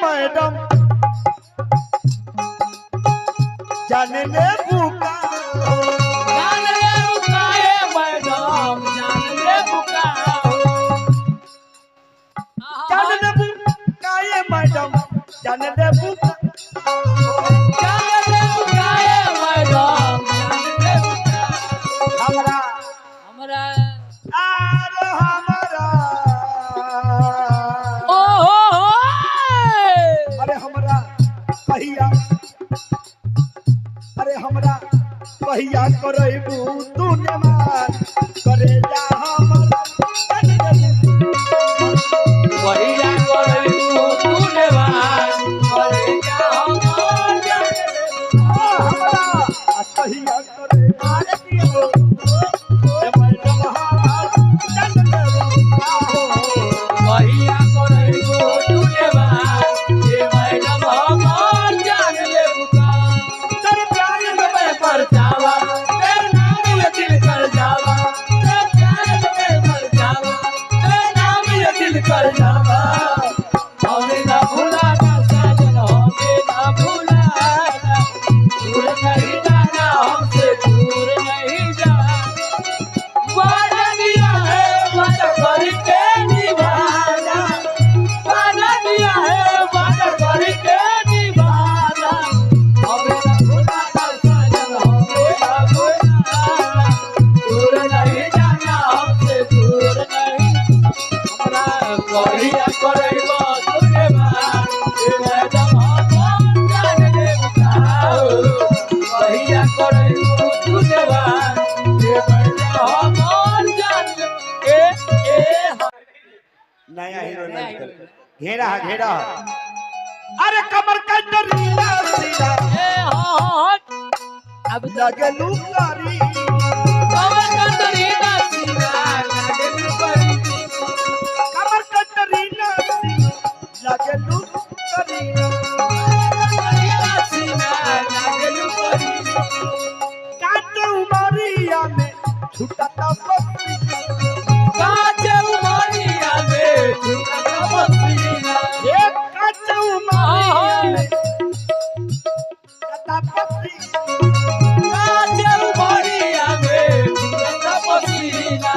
madam जाने ले बुका मैडम जाने बुका जाने ले बुका ये मैडम जाने ले बुका मैडम हमरा हमरा अरे हमरा कहिया करैबू तू नमाज करे जा हमरा कहिया करैबू तू नमाज करे जा हमरा कहिया करैबू मैडम कहिया करैबू तू नमाज मैडम हमर जान ले बुका तेरे प्यार में पर जावा तेरे नाम ये दिल कर जावा तेरे प्यार में पर जावा तेरे नाम ये दिल कर जावा हमें ना भुलाना साजन हमें ना भुलाना दूर नहीं जाना हमसे दूर नहीं जाना वादा दिया है वादा करके निभाना वादा दिया है वादा करके निभाना हमें ना भुलाना साजन हमें ना भुलाना दूर नहीं जाना हमसे दूर नहीं हमरा कहिया करैबो तूने बात मैडम हम जान ले बुकाओ कहिया करैबो तूने बात मैडम हम जान ए नया हीरो घेरा घेरा अरे कमर का डरीला सीधा अब लगे लुकारी कमर का दरीना सीना लगे लुकारी कमर का डरीला लगे लुकारी दरीना सीना लगे लुकारी काटे उमरिया में छुटा तपस्वी काचे उमरिया में झुका बसीना ये काटे उमरिया में तपस्वी काचे उमरिया में झुका बसीना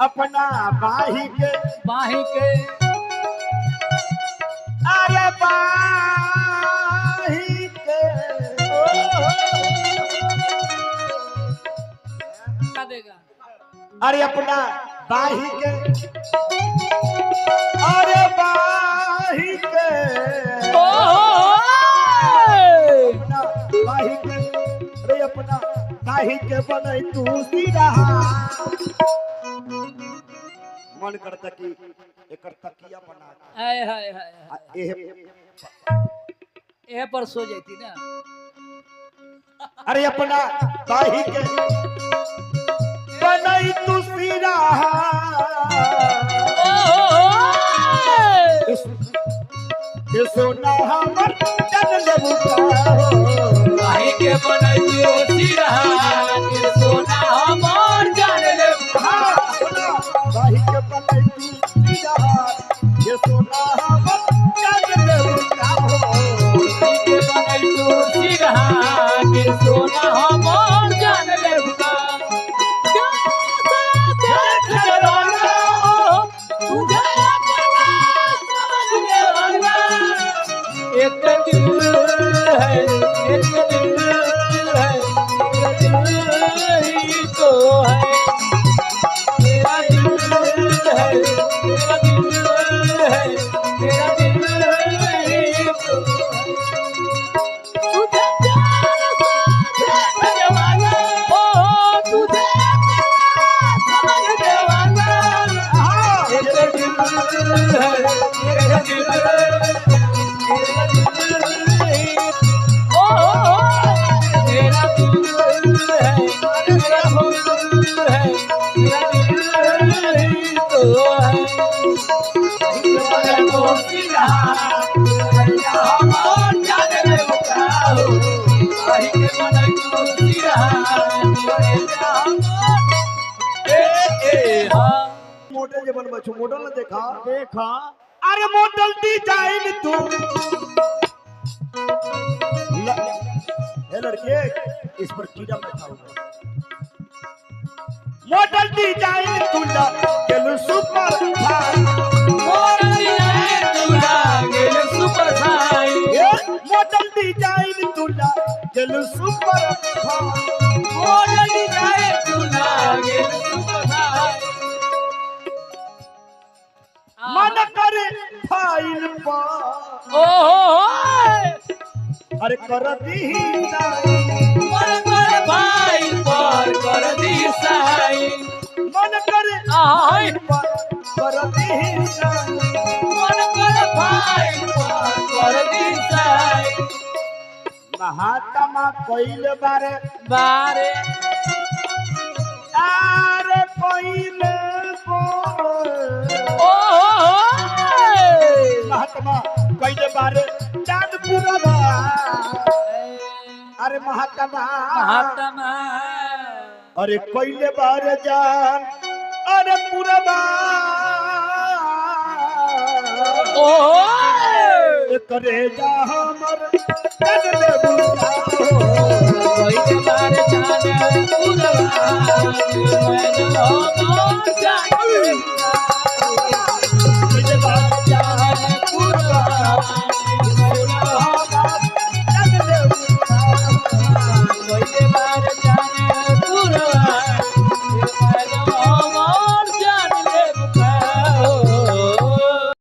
अपना बाही के अरे बाही के देगा अरे अपना बाही के अरे बाही के अपना बाही के अरे अपना बाही के बनै तू सीधा मन करता कि एकर तकिया बना हाय हाय हाय ए पर सो जाती ना अरे अपना बाही के बनै तू सीधा ये सोना हमर जन लेबू भाई के बनाई तू सिरा के सोना हमर जान ले बाही के बनै तू सीधा ये सोना हमर जन लेबू भाई के बनाई तू सिरा के सोना हमर जान ले एक दिल है एक दिल है एक दिल ही तो है तेरा दिल है तेरा दिल है तेरा दिल ही तो तुझे प्यार से जवाना ओ तुझे समझ जवाना एक दिल है एक दिल मोटे जे बनबै छु मोटल न देखा देखा अरे मॉडल डिजाइन तू ये लड़के इस पर कीड़ा बैठा हुआ मॉडल डिजाइन तू गेलु सुपर फाइन मॉडल डिजाइन तुला गेल सुपर फाइन मॉडल डिजाइन तू गेलु सुपर फाइन मॉडल डिजाइन तुला गेल सुपर फाइन मन करे फाइल पा ओहो अरे कर दी मन कर फाइल पर कर दी साइन मन करे आय पर कर दी मन कर फाइल पर कर दी साइन महात्मा कोइल बारे बारे आरे कोइल ओहो महात्मा कोइल बारे चांदपुरा अरे महात्मा महात्मा अरे कोइल बारे जान अरे पूरा ओहो करे जा हमर तगले बुझा कोई के बारे जाने पूरा मैं जो